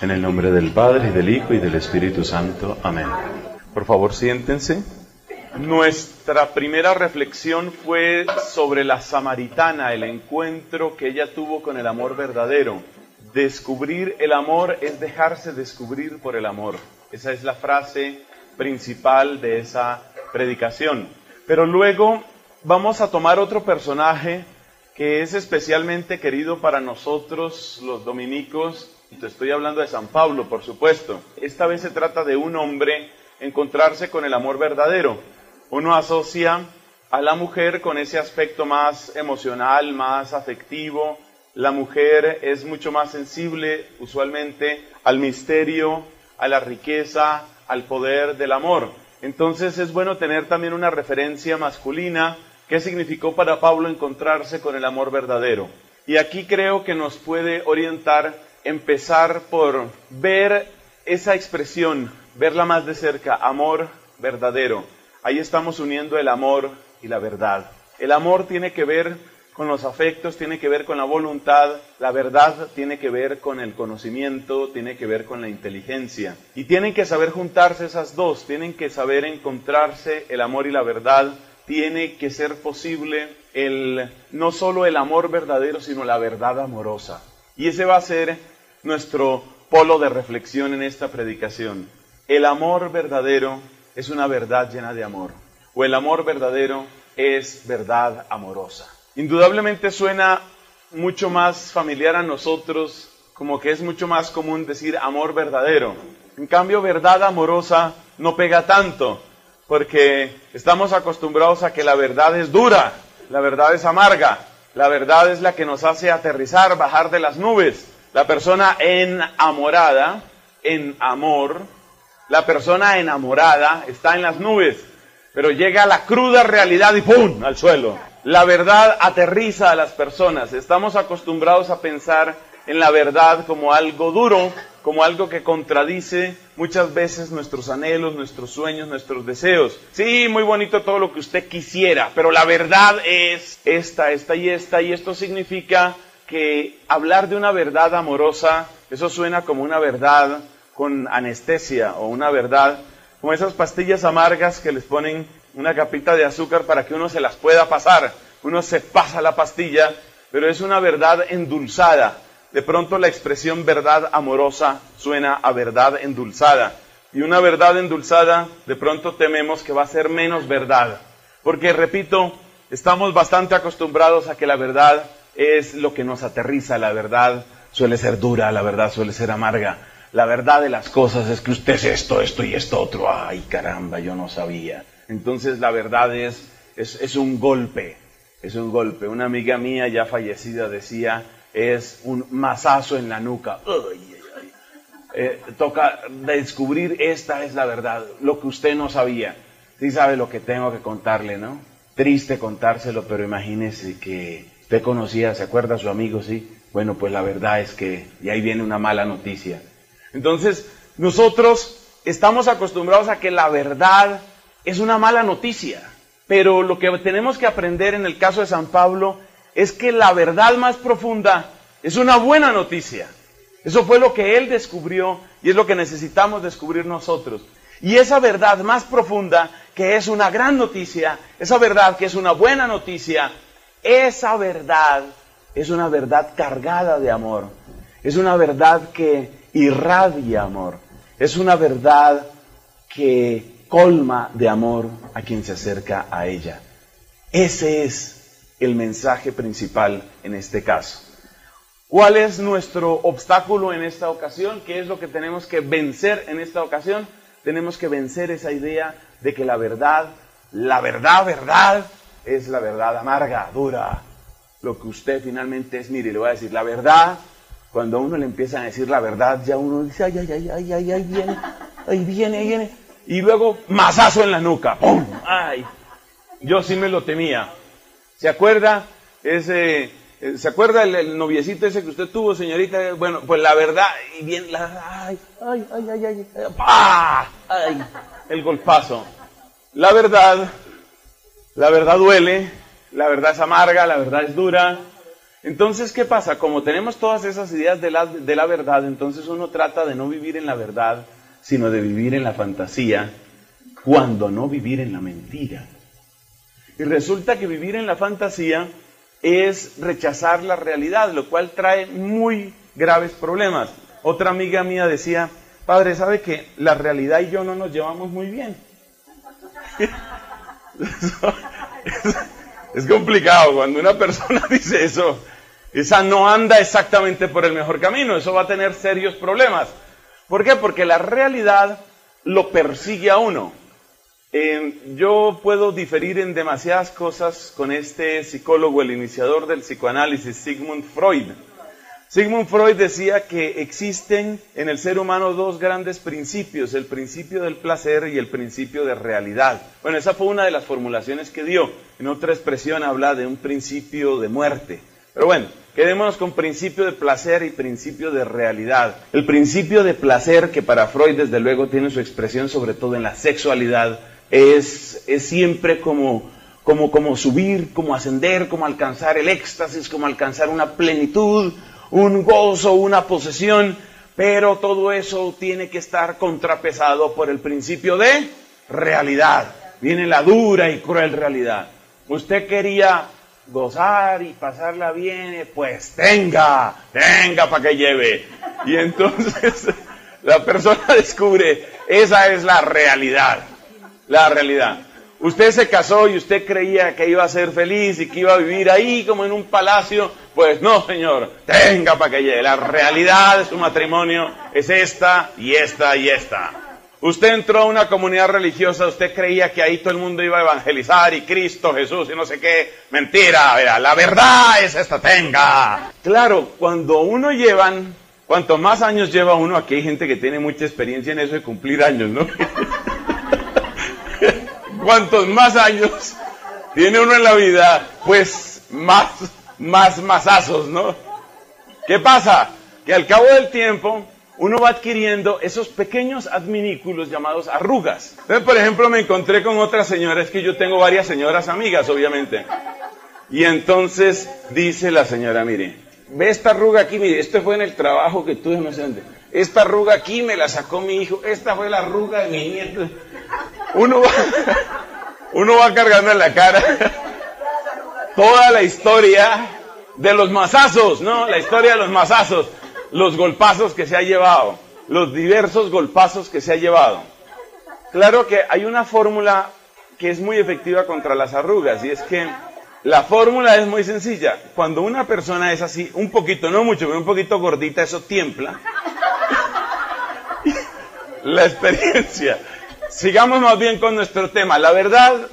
En el nombre del Padre, y del Hijo, y del Espíritu Santo. Amén. Por favor, siéntense. Nuestra primera reflexión fue sobre la samaritana, el encuentro que ella tuvo con el amor verdadero. Descubrir el amor es dejarse descubrir por el amor. Esa es la frase principal de esa predicación. Pero luego vamos a tomar otro personaje que es especialmente querido para nosotros los dominicos. Te estoy hablando de San Pablo, por supuesto. Esta vez se trata de un hombre encontrarse con el amor verdadero. Uno asocia a la mujer con ese aspecto más emocional, más afectivo. La mujer es mucho más sensible, usualmente, al misterio, a la riqueza, al poder del amor. Entonces es bueno tener también una referencia masculina. ¿Qué significó para Pablo encontrarse con el amor verdadero? Y aquí creo que nos puede orientar empezar por ver esa expresión, verla más de cerca, amor verdadero. Ahí estamos uniendo el amor y la verdad. El amor tiene que ver con los afectos, tiene que ver con la voluntad, la verdad tiene que ver con el conocimiento, tiene que ver con la inteligencia. Y tienen que saber juntarse esas dos, tienen que saber encontrarse el amor y la verdad. Tiene que ser posible no solo el amor verdadero, sino la verdad amorosa. Y ese va a ser nuestro polo de reflexión en esta predicación. El amor verdadero es una verdad llena de amor, o el amor verdadero es verdad amorosa. Indudablemente suena mucho más familiar a nosotros, como que es mucho más común decir amor verdadero. En cambio, verdad amorosa no pega tanto, porque estamos acostumbrados a que la verdad es dura, la verdad es amarga, la verdad es la que nos hace aterrizar, bajar de las nubes. La persona enamorada, en amor, la persona enamorada está en las nubes, pero llega a la cruda realidad y ¡pum!, al suelo. La verdad aterriza a las personas. Estamos acostumbrados a pensar en la verdad como algo duro, como algo que contradice muchas veces nuestros anhelos, nuestros sueños, nuestros deseos. Sí, muy bonito todo lo que usted quisiera, pero la verdad es esta y esta, y esto significa que hablar de una verdad amorosa, eso suena como una verdad con anestesia, o una verdad como esas pastillas amargas que les ponen una capita de azúcar para que uno se las pueda pasar. Uno se pasa la pastilla, pero es una verdad endulzada. De pronto la expresión verdad amorosa suena a verdad endulzada. Y una verdad endulzada, de pronto tememos que va a ser menos verdad. Porque, repito, estamos bastante acostumbrados a que la verdad es lo que nos aterriza. La verdad suele ser dura, la verdad suele ser amarga. La verdad de las cosas es que usted es esto y esto otro. Ay, caramba, yo no sabía. Entonces la verdad es un golpe, es un golpe. Una amiga mía ya fallecida decía, es un mazazo en la nuca. Toca descubrir, esta es la verdad, lo que usted no sabía. Sí sabe lo que tengo que contarle, ¿no? Triste contárselo, pero imagínese que usted conocía, ¿se acuerda a su amigo? Sí. Bueno, pues la verdad es que, y ahí viene una mala noticia. Entonces, nosotros estamos acostumbrados a que la verdad es una mala noticia, pero lo que tenemos que aprender en el caso de San Pablo es que la verdad más profunda es una buena noticia. Eso fue lo que él descubrió y es lo que necesitamos descubrir nosotros. Y esa verdad más profunda, que es una gran noticia, esa verdad que es una buena noticia, esa verdad es una verdad cargada de amor. Es una verdad que irradia amor. Es una verdad que colma de amor a quien se acerca a ella. Ese es el mensaje principal en este caso. ¿Cuál es nuestro obstáculo en esta ocasión? ¿Qué es lo que tenemos que vencer en esta ocasión? Tenemos que vencer esa idea de que la verdad es la verdad amarga, dura. Lo que usted finalmente es, mire, le voy a decir, la verdad, cuando a uno le empiezan a decir la verdad, ya uno dice, ahí viene. Y luego, mazazo en la nuca, ¡pum! ¡Ay! Yo sí me lo temía. ¿Se acuerda el noviecito ese que usted tuvo, señorita? Bueno, pues la verdad, y bien, ¡pah! ¡Ay! El golpazo. La verdad duele, la verdad es amarga, la verdad es dura. Entonces, ¿qué pasa? Como tenemos todas esas ideas de la verdad, entonces uno trata de no vivir en la verdad, sino de vivir en la fantasía, cuando no vivir en la mentira. Y resulta que vivir en la fantasía es rechazar la realidad, lo cual trae muy graves problemas. Otra amiga mía decía, padre, ¿sabe que la realidad y yo no nos llevamos muy bien? Es complicado cuando una persona dice eso. Esa no anda exactamente por el mejor camino, eso va a tener serios problemas. ¿Por qué? Porque la realidad lo persigue a uno. Yo puedo diferir en demasiadas cosas con este psicólogo, el iniciador del psicoanálisis, Sigmund Freud. Sigmund Freud decía que existen en el ser humano dos grandes principios, el principio del placer y el principio de realidad. Bueno, esa fue una de las formulaciones que dio. En otra expresión habla de un principio de muerte. Pero bueno, quedémonos con principio de placer y principio de realidad. El principio de placer, que para Freud desde luego tiene su expresión sobre todo en la sexualidad, es siempre como subir, como ascender, como alcanzar el éxtasis, como alcanzar una plenitud, un gozo, una posesión, pero todo eso tiene que estar contrapesado por el principio de realidad. Viene la dura y cruel realidad. Usted quería gozar y pasarla bien, pues tenga para que lleve. Y entonces la persona descubre, esa es la realidad. La realidad. Usted se casó y usted creía que iba a ser feliz y que iba a vivir ahí como en un palacio. Pues no, señor, tenga para que llegue. La realidad de su matrimonio es esta y esta y esta. Usted entró a una comunidad religiosa, usted creía que ahí todo el mundo iba a evangelizar y Cristo, Jesús y no sé qué. Mentira, vea, la verdad es esta, tenga. Claro, cuanto más años lleva uno, aquí hay gente que tiene mucha experiencia en eso de cumplir años, ¿no? Cuantos más años tiene uno en la vida, pues más mazazos, ¿no? ¿Qué pasa? Que al cabo del tiempo uno va adquiriendo esos pequeños adminículos llamados arrugas. Entonces, por ejemplo, me encontré con otra señora, es que yo tengo varias señoras amigas, obviamente. Y entonces dice la señora, mire, ve esta arruga aquí, mire, esto fue en el trabajo que tuve, no sé dónde. Esta arruga aquí me la sacó mi hijo, esta fue la arruga de mi nieto. Uno va cargando en la cara toda la historia de los mazazos, ¿no? La historia de los mazazos, los golpazos que se ha llevado, los diversos golpazos que se ha llevado. Claro que hay una fórmula que es muy efectiva contra las arrugas, y es que la fórmula es muy sencilla. Cuando una persona es así, un poquito, no mucho, pero un poquito gordita, eso tiembla. La experiencia. Sigamos más bien con nuestro tema. La verdad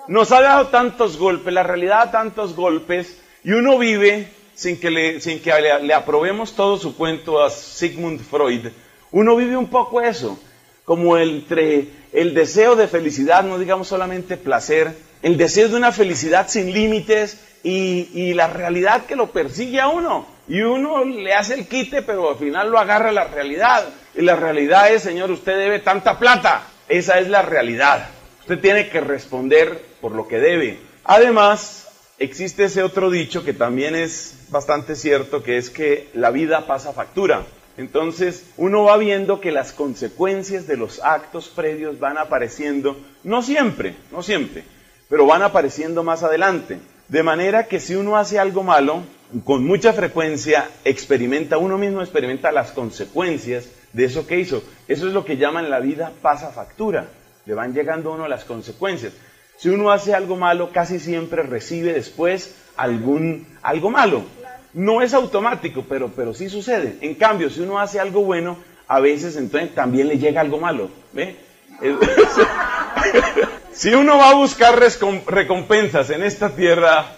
nos ha dado tantos golpes, la realidad tantos golpes, y uno vive sin que le aprobemos todo su cuento a Sigmund Freud. Uno vive un poco eso, como entre el deseo de felicidad, no digamos solamente placer, el deseo de una felicidad sin límites y la realidad que lo persigue a uno. Y uno le hace el quite, pero al final lo agarra la realidad. Y la realidad es, señor, usted debe tanta plata. Esa es la realidad. Usted tiene que responder por lo que debe. Además, existe ese otro dicho que también es bastante cierto, que es que la vida pasa factura. Entonces, uno va viendo que las consecuencias de los actos previos van apareciendo, no siempre, pero van apareciendo más adelante. De manera que si uno hace algo malo, con mucha frecuencia uno mismo experimenta las consecuencias de eso que hizo. Eso es lo que llaman la vida pasa factura. Le van llegando a uno las consecuencias. Si uno hace algo malo, casi siempre recibe después algo malo. No es automático, pero sí sucede. En cambio, si uno hace algo bueno, a veces entonces también le llega algo malo. ¿Ve? Si uno va a buscar recompensas en esta tierra,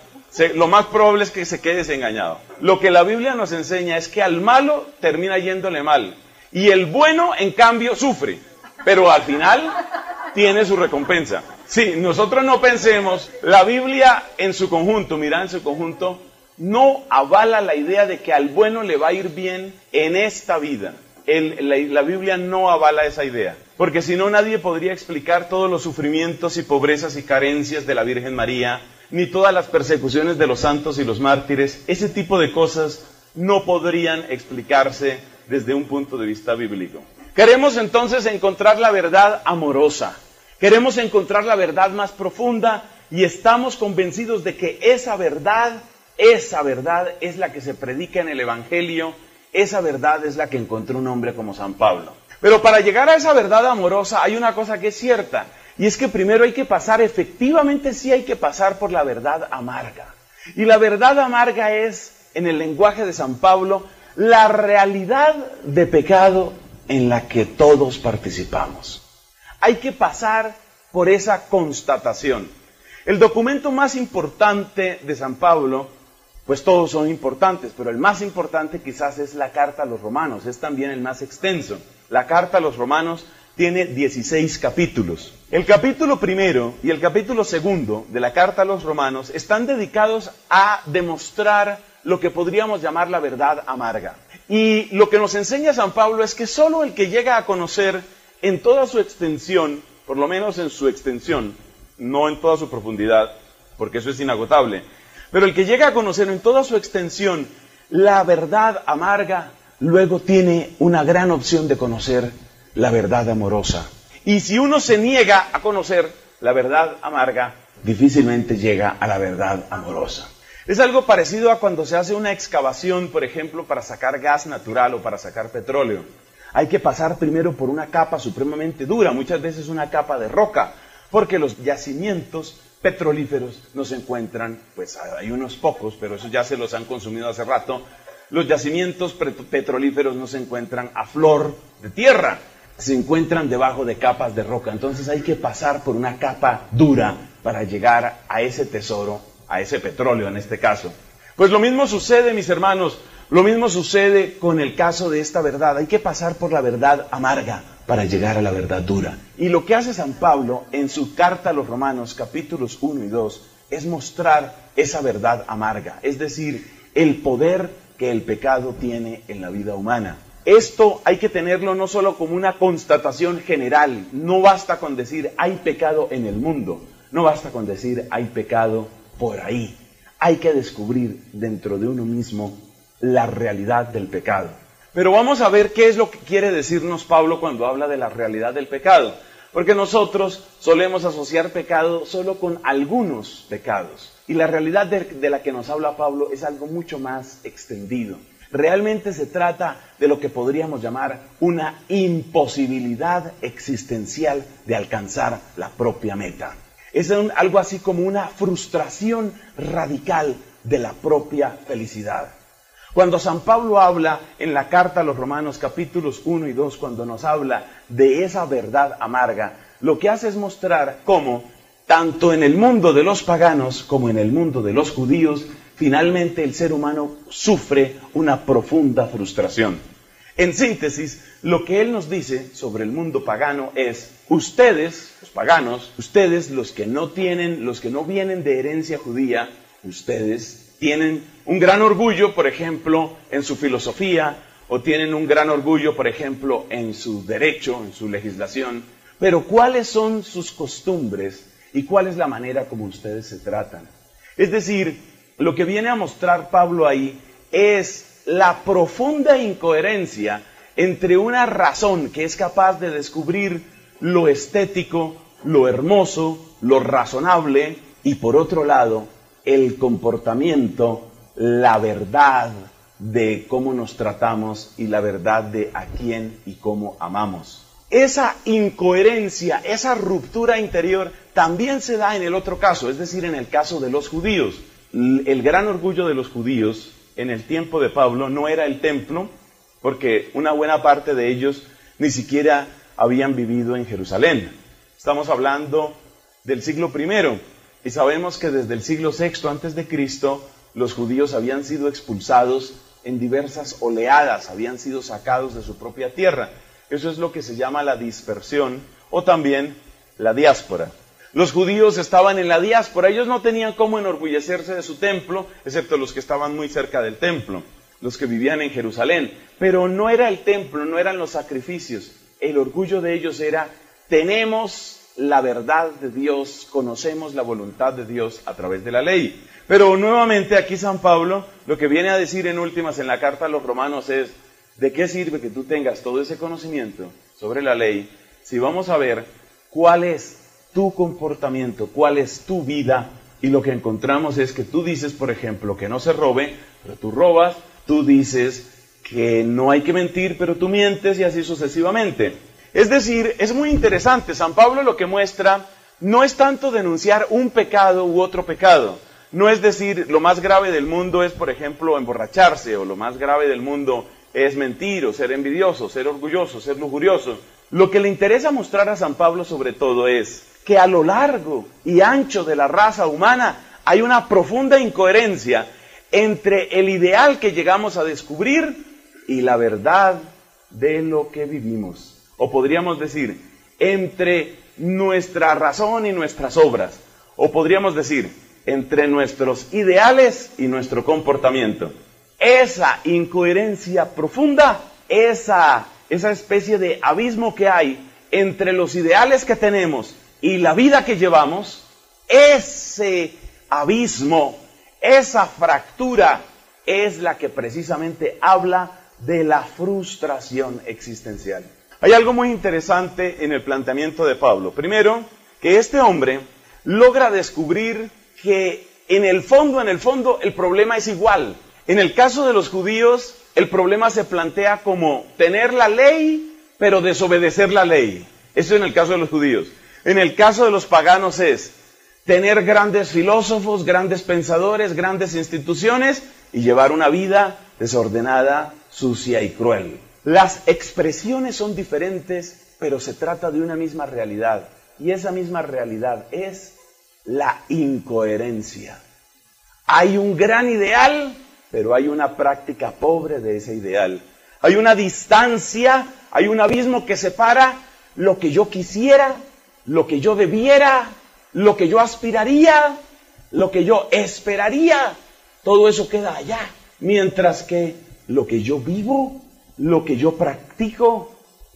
lo más probable es que se quede desengañado. Lo que la Biblia nos enseña es que al malo termina yéndole mal. Y el bueno, en cambio, sufre. Pero al final tiene su recompensa. Sí, nosotros no pensemos, la Biblia en su conjunto, no avala la idea de que al bueno le va a ir bien en esta vida. La Biblia no avala esa idea. Porque si no, nadie podría explicar todos los sufrimientos y pobrezas y carencias de la Virgen María, ni todas las persecuciones de los santos y los mártires, ese tipo de cosas no podrían explicarse desde un punto de vista bíblico. Queremos entonces encontrar la verdad amorosa, queremos encontrar la verdad más profunda y estamos convencidos de que esa verdad es la que se predica en el Evangelio, esa verdad es la que encontró un hombre como San Pablo. Pero para llegar a esa verdad amorosa hay una cosa que es cierta, y es que primero hay que pasar, efectivamente sí hay que pasar por la verdad amarga. Y la verdad amarga es, en el lenguaje de San Pablo, la realidad de pecado en la que todos participamos. Hay que pasar por esa constatación. El documento más importante de San Pablo, pues todos son importantes, pero el más importante quizás es la carta a los Romanos, es también el más extenso. La carta a los Romanos tiene 16 capítulos. El capítulo primero y el capítulo segundo de la carta a los Romanos están dedicados a demostrar lo que podríamos llamar la verdad amarga. Y lo que nos enseña San Pablo es que solo el que llega a conocer en toda su extensión, por lo menos en su extensión, no en toda su profundidad, porque eso es inagotable, pero el que llega a conocer en toda su extensión la verdad amarga, luego tiene una gran opción de conocer la verdad amorosa. Y si uno se niega a conocer la verdad amarga, difícilmente llega a la verdad amorosa. Es algo parecido a cuando se hace una excavación, por ejemplo, para sacar gas natural o para sacar petróleo. Hay que pasar primero por una capa supremamente dura, muchas veces una capa de roca, porque los yacimientos petrolíferos no se encuentran, pues hay unos pocos, pero esos ya se los han consumido hace rato. Los yacimientos petrolíferos no se encuentran a flor de tierra, se encuentran debajo de capas de roca. Entonces hay que pasar por una capa dura para llegar a ese tesoro, a ese petróleo en este caso. Pues lo mismo sucede, mis hermanos, lo mismo sucede con el caso de esta verdad. Hay que pasar por la verdad amarga para llegar a la verdad dura. Y lo que hace San Pablo en su carta a los Romanos, capítulos 1 y 2, es mostrar esa verdad amarga, es decir, el poder que el pecado tiene en la vida humana. Esto hay que tenerlo no solo como una constatación general, no basta con decir hay pecado en el mundo, no basta con decir hay pecado por ahí. Hay que descubrir dentro de uno mismo la realidad del pecado. Pero vamos a ver qué es lo que quiere decirnos Pablo cuando habla de la realidad del pecado. Porque nosotros solemos asociar pecado solo con algunos pecados. Y la realidad de la que nos habla Pablo es algo mucho más extendido. Realmente se trata de lo que podríamos llamar una imposibilidad existencial de alcanzar la propia meta. Es algo así como una frustración radical de la propia felicidad. Cuando San Pablo habla en la carta a los Romanos capítulos 1 y 2, cuando nos habla de esa verdad amarga, lo que hace es mostrar cómo, tanto en el mundo de los paganos como en el mundo de los judíos, finalmente el ser humano sufre una profunda frustración. En síntesis, lo que él nos dice sobre el mundo pagano es: ustedes, los paganos, ustedes los que no vienen de herencia judía, ustedes tienen un gran orgullo, por ejemplo, en su filosofía, o tienen un gran orgullo, por ejemplo, en su derecho, en su legislación, pero ¿cuáles son sus costumbres y cuál es la manera como ustedes se tratan? Es decir, lo que viene a mostrar Pablo ahí es la profunda incoherencia entre una razón que es capaz de descubrir lo estético, lo hermoso, lo razonable, y por otro lado, el comportamiento, la verdad de cómo nos tratamos y la verdad de a quién y cómo amamos. Esa incoherencia, esa ruptura interior también se da en el otro caso, es decir, en el caso de los judíos. El gran orgullo de los judíos en el tiempo de Pablo no era el templo, porque una buena parte de ellos ni siquiera habían vivido en Jerusalén. Estamos hablando del siglo I, y sabemos que desde el siglo VI antes de Cristo los judíos habían sido expulsados en diversas oleadas, habían sido sacados de su propia tierra. Eso es lo que se llama la dispersión o también la diáspora. Los judíos estaban en la diáspora, ellos no tenían cómo enorgullecerse de su templo, excepto los que estaban muy cerca del templo, los que vivían en Jerusalén. Pero no era el templo, no eran los sacrificios. El orgullo de ellos era: tenemos la verdad de Dios, conocemos la voluntad de Dios a través de la ley. Pero nuevamente aquí San Pablo lo que viene a decir en últimas en la carta a los romanos es, ¿de qué sirve que tú tengas todo ese conocimiento sobre la ley si vamos a ver cuál es tu comportamiento, cuál es tu vida? Y lo que encontramos es que tú dices, por ejemplo, que no se robe, pero tú robas, tú dices que no hay que mentir, pero tú mientes y así sucesivamente. Es decir, es muy interesante, San Pablo lo que muestra no es tanto denunciar un pecado u otro pecado. No es decir, lo más grave del mundo es, por ejemplo, emborracharse, o lo más grave del mundo es mentir, o ser envidioso, ser orgulloso, ser lujurioso. Lo que le interesa mostrar a San Pablo sobre todo es que a lo largo y ancho de la raza humana hay una profunda incoherencia entre el ideal que llegamos a descubrir y la verdad de lo que vivimos. O podríamos decir, entre nuestra razón y nuestras obras. O podríamos decir, entre nuestros ideales y nuestro comportamiento. Esa incoherencia profunda, esa especie de abismo que hay entre los ideales que tenemos y la vida que llevamos, ese abismo, esa fractura es la que precisamente habla de la frustración existencial. Hay algo muy interesante en el planteamiento de Pablo. Primero, que este hombre logra descubrir que en el fondo, el problema es igual. En el caso de los judíos, el problema se plantea como tener la ley, pero desobedecer la ley. Eso en el caso de los judíos. En el caso de los paganos es tener grandes filósofos, grandes pensadores, grandes instituciones y llevar una vida desordenada, sucia y cruel. Las expresiones son diferentes, pero se trata de una misma realidad. Y esa misma realidad es la incoherencia. Hay un gran ideal, pero hay una práctica pobre de ese ideal. Hay una distancia, hay un abismo que separa lo que yo quisiera, lo que yo debiera, lo que yo aspiraría, lo que yo esperaría. Todo eso queda allá. Mientras que lo que yo vivo, lo que yo practico,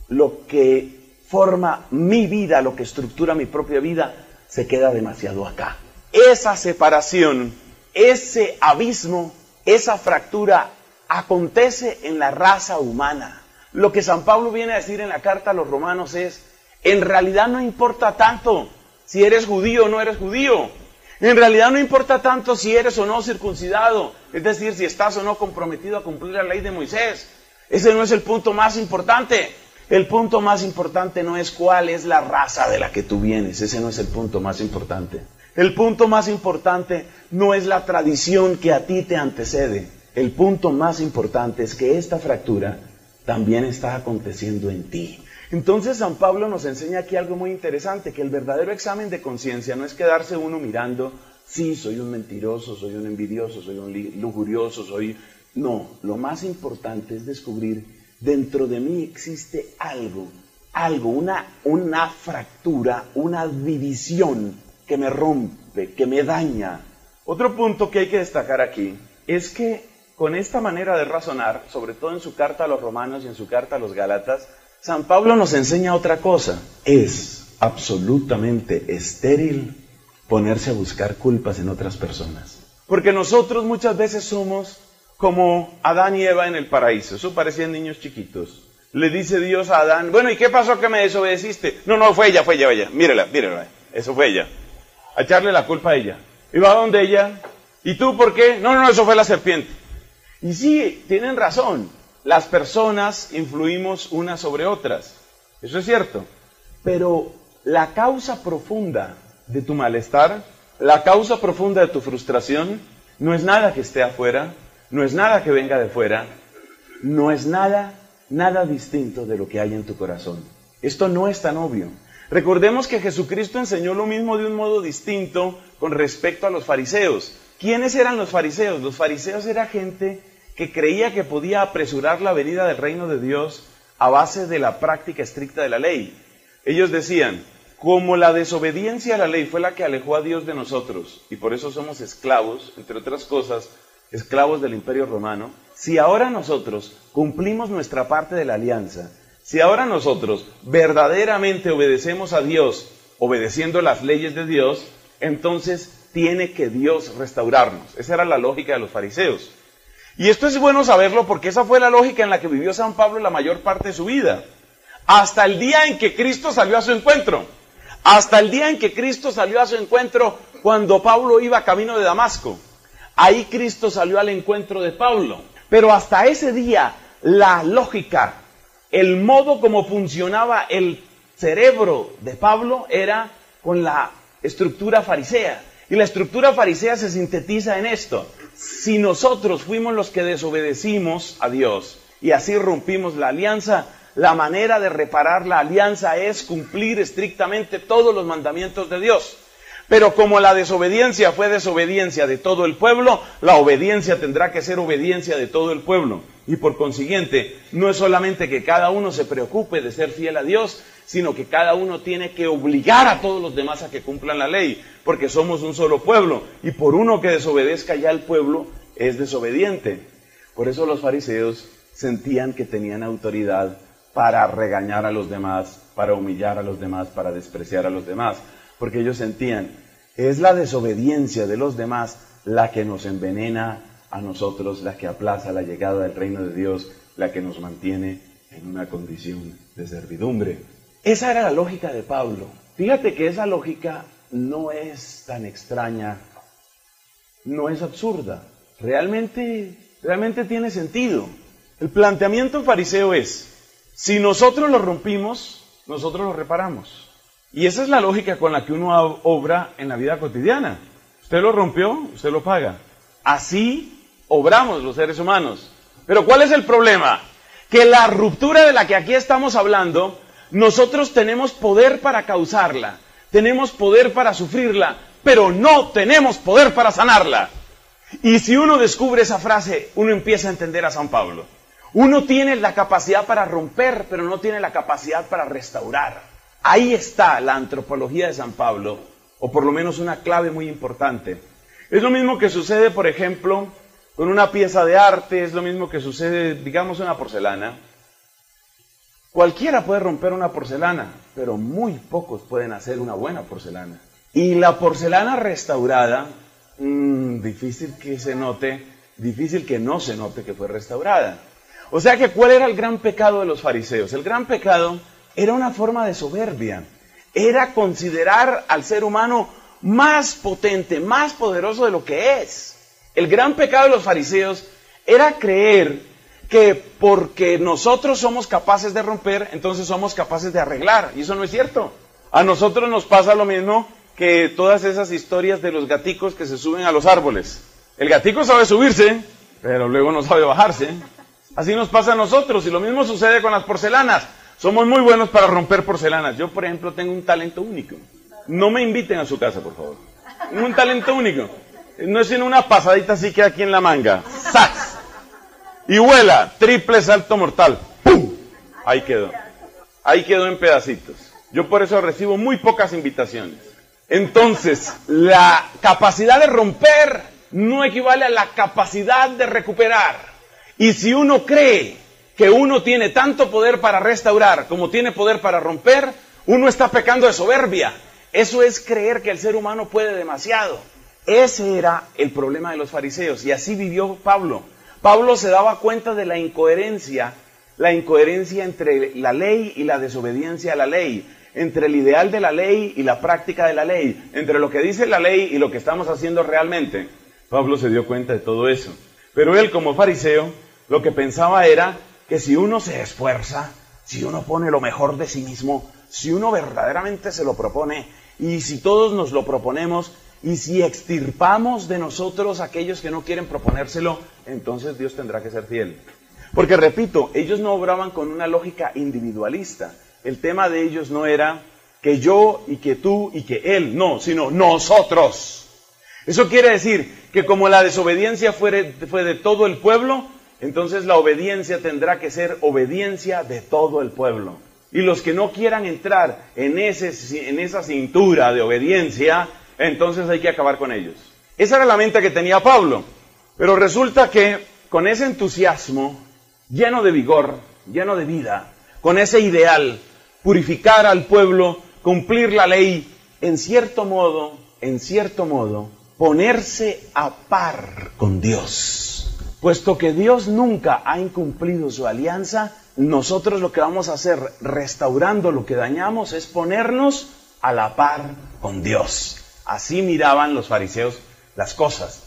lo que forma mi vida, lo que estructura mi propia vida, se queda demasiado acá. Esa separación, ese abismo, esa fractura acontece en la raza humana. Lo que San Pablo viene a decir en la carta a los romanos es, en realidad no importa tanto si eres judío o no eres judío. En realidad no importa tanto si eres o no circuncidado, es decir, si estás o no comprometido a cumplir la ley de Moisés. Ese no es el punto más importante. El punto más importante no es cuál es la raza de la que tú vienes, ese no es el punto más importante. El punto más importante no es la tradición que a ti te antecede. El punto más importante es que esta fractura también está aconteciendo en ti. Entonces San Pablo nos enseña aquí algo muy interesante, que el verdadero examen de conciencia no es quedarse uno mirando, sí, soy un mentiroso, soy un envidioso, soy un lujurioso, No, lo más importante es descubrir, dentro de mí existe algo, una fractura, una división que me rompe, que me daña. Otro punto que hay que destacar aquí es que con esta manera de razonar, sobre todo en su carta a los romanos y en su carta a los gálatas, San Pablo nos enseña otra cosa. Es absolutamente estéril ponerse a buscar culpas en otras personas. Porque nosotros muchas veces somos como Adán y Eva en el paraíso. Eso parecían niños chiquitos. Le dice Dios a Adán, bueno, ¿y qué pasó que me desobedeciste? No, fue ella. Mírala. Eso fue ella. A echarle la culpa a ella. Y va donde ella. ¿Y tú por qué? No, eso fue la serpiente. Y sí, tienen razón. Las personas influimos unas sobre otras. Eso es cierto. Pero la causa profunda de tu malestar, la causa profunda de tu frustración, no es nada que esté afuera, no es nada que venga de fuera, no es nada distinto de lo que hay en tu corazón. Esto no es tan obvio. Recordemos que Jesucristo enseñó lo mismo de un modo distinto con respecto a los fariseos. ¿Quiénes eran los fariseos? Los fariseos era gente que creía que podía apresurar la venida del reino de Dios a base de la práctica estricta de la ley. Ellos decían, como la desobediencia a la ley fue la que alejó a Dios de nosotros, y por eso somos esclavos, entre otras cosas, esclavos del Imperio Romano, si ahora nosotros cumplimos nuestra parte de la alianza, si ahora nosotros verdaderamente obedecemos a Dios obedeciendo las leyes de Dios, entonces tiene que Dios restaurarnos. Esa era la lógica de los fariseos. Y esto es bueno saberlo porque esa fue la lógica en la que vivió San Pablo la mayor parte de su vida. Hasta el día en que Cristo salió a su encuentro. Hasta el día en que Cristo salió a su encuentro cuando Pablo iba camino de Damasco. Ahí Cristo salió al encuentro de Pablo. Pero hasta ese día, la lógica, el modo como funcionaba el cerebro de Pablo era con la estructura farisea. Y la estructura farisea se sintetiza en esto. Si nosotros fuimos los que desobedecimos a Dios y así rompimos la alianza, la manera de reparar la alianza es cumplir estrictamente todos los mandamientos de Dios. Pero como la desobediencia fue desobediencia de todo el pueblo, la obediencia tendrá que ser obediencia de todo el pueblo. Y por consiguiente, no es solamente que cada uno se preocupe de ser fiel a Dios, sino que cada uno tiene que obligar a todos los demás a que cumplan la ley, porque somos un solo pueblo, y por uno que desobedezca ya el pueblo es desobediente. Por eso los fariseos sentían que tenían autoridad para regañar a los demás, para humillar a los demás, para despreciar a los demás, porque ellos sentían, es la desobediencia de los demás la que nos envenena a nosotros, la que aplaza la llegada del reino de Dios, la que nos mantiene en una condición de servidumbre. Esa era la lógica de Pablo. Fíjate que esa lógica no es tan extraña, no es absurda, realmente tiene sentido. El planteamiento fariseo es, si nosotros lo rompimos, nosotros lo reparamos. Y esa es la lógica con la que uno obra en la vida cotidiana. Usted lo rompió, usted lo paga. Así obramos los seres humanos. Pero ¿cuál es el problema? Que la ruptura de la que aquí estamos hablando, nosotros tenemos poder para causarla, tenemos poder para sufrirla, pero no tenemos poder para sanarla. Y si uno descubre esa frase, uno empieza a entender a San Pablo. Uno tiene la capacidad para romper, pero no tiene la capacidad para restaurar. Ahí está la antropología de San Pablo, o por lo menos una clave muy importante. Es lo mismo que sucede, por ejemplo, con una pieza de arte, es lo mismo que sucede, digamos, una porcelana. Cualquiera puede romper una porcelana, pero muy pocos pueden hacer una buena porcelana. Y la porcelana restaurada, difícil que se note, difícil que no se note que fue restaurada. O sea que, ¿cuál era el gran pecado de los fariseos? El gran pecado era una forma de soberbia, era considerar al ser humano más potente, más poderoso de lo que es. El gran pecado de los fariseos era creer que porque nosotros somos capaces de romper, entonces somos capaces de arreglar, y eso no es cierto. A nosotros nos pasa lo mismo que todas esas historias de los gaticos que se suben a los árboles. El gatico sabe subirse, pero luego no sabe bajarse. Así nos pasa a nosotros, y lo mismo sucede con las porcelanas. Somos muy buenos para romper porcelanas. Yo, por ejemplo, tengo un talento único. No me inviten a su casa, por favor. Un talento único. No es sino una pasadita así que aquí en la manga. ¡Sax! Y vuela, triple salto mortal. ¡Pum! Ahí quedó. Ahí quedó en pedacitos. Yo por eso recibo muy pocas invitaciones. Entonces, la capacidad de romper no equivale a la capacidad de recuperar. Y si uno cree que uno tiene tanto poder para restaurar como tiene poder para romper, uno está pecando de soberbia. Eso es creer que el ser humano puede demasiado. Ese era el problema de los fariseos, y así vivió Pablo. Pablo se daba cuenta de la incoherencia entre la ley y la desobediencia a la ley, entre el ideal de la ley y la práctica de la ley, entre lo que dice la ley y lo que estamos haciendo realmente. Pablo se dio cuenta de todo eso. Pero él, como fariseo, lo que pensaba era que si uno se esfuerza, si uno pone lo mejor de sí mismo, si uno verdaderamente se lo propone, y si todos nos lo proponemos, y si extirpamos de nosotros aquellos que no quieren proponérselo, entonces Dios tendrá que ser fiel. Porque repito, ellos no obraban con una lógica individualista. El tema de ellos no era que yo y que tú y que él, no, sino nosotros. Eso quiere decir que como la desobediencia fue de todo el pueblo, entonces la obediencia tendrá que ser obediencia de todo el pueblo. Y los que no quieran entrar en esa cintura de obediencia, entonces hay que acabar con ellos. Esa era la mente que tenía Pablo. Pero resulta que con ese entusiasmo, lleno de vigor, lleno de vida, con ese ideal, purificar al pueblo cumplir la ley, en cierto modo, ponerse a par con Dios. Puesto que Dios nunca ha incumplido su alianza, nosotros lo que vamos a hacer, restaurando lo que dañamos, es ponernos a la par con Dios. Así miraban los fariseos las cosas.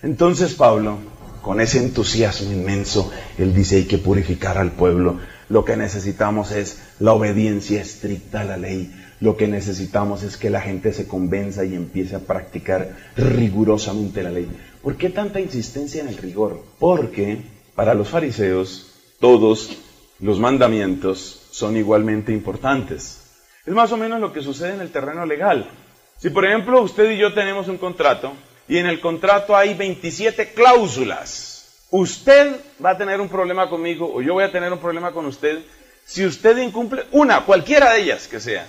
Entonces Pablo, con ese entusiasmo inmenso, él dice: hay que purificar al pueblo. Lo que necesitamos es la obediencia estricta a la ley. Lo que necesitamos es que la gente se convenza y empiece a practicar rigurosamente la ley. ¿Por qué tanta insistencia en el rigor? Porque para los fariseos todos los mandamientos son igualmente importantes. Es más o menos lo que sucede en el terreno legal. Si por ejemplo usted y yo tenemos un contrato y en el contrato hay 27 cláusulas, usted va a tener un problema conmigo o yo voy a tener un problema con usted si usted incumple una, cualquiera de ellas que sea.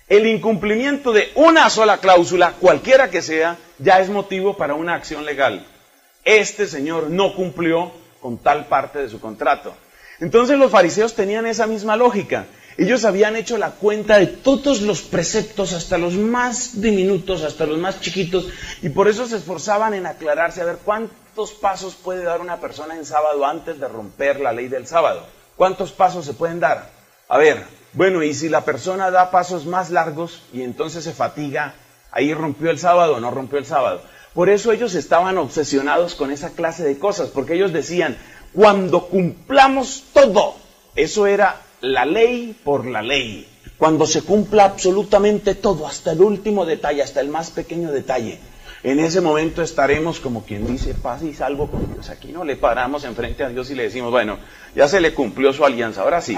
El incumplimiento de una sola cláusula, cualquiera que sea, ya es motivo para una acción legal. Este señor no cumplió con tal parte de su contrato. Entonces los fariseos tenían esa misma lógica. Ellos habían hecho la cuenta de todos los preceptos, hasta los más diminutos, hasta los más chiquitos, y por eso se esforzaban en aclararse a ver cuántos pasos puede dar una persona en sábado antes de romper la ley del sábado. ¿Cuántos pasos se pueden dar? A ver, bueno, y si la persona da pasos más largos y entonces se fatiga, ¿ahí rompió el sábado o no rompió el sábado? Por eso ellos estaban obsesionados con esa clase de cosas, porque ellos decían: cuando cumplamos todo, eso era la ley por la ley. Cuando se cumpla absolutamente todo, hasta el último detalle, hasta el más pequeño detalle, en ese momento estaremos como quien dice paz y salvo con Dios. Aquí no le paramos enfrente a Dios y le decimos: bueno, ya se le cumplió su alianza, ahora sí.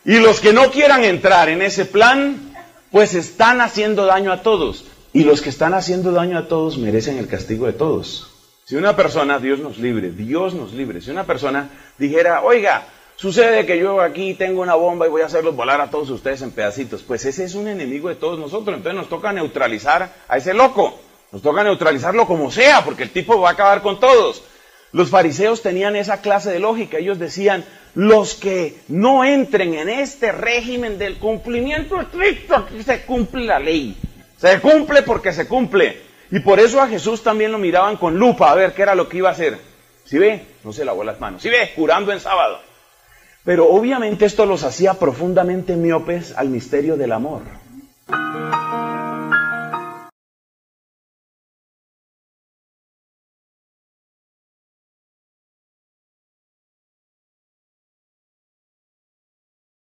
Y los que no quieran entrar en ese plan, pues están haciendo daño a todos. Y los que están haciendo daño a todos merecen el castigo de todos. Si una persona, Dios nos libre, si una persona dijera: oiga, sucede que yo aquí tengo una bomba y voy a hacerlos volar a todos ustedes en pedacitos, pues ese es un enemigo de todos nosotros. Entonces nos toca neutralizar a ese loco, nos toca neutralizarlo como sea, porque el tipo va a acabar con todos. Los fariseos tenían esa clase de lógica. Ellos decían: los que no entren en este régimen del cumplimiento estricto, aquí se cumple la ley. Se cumple porque se cumple. Y por eso a Jesús también lo miraban con lupa a ver qué era lo que iba a hacer. ¿Sí ve? No se lavó las manos. ¿Sí ve? Curando en sábado. Pero obviamente esto los hacía profundamente miopes al misterio del amor.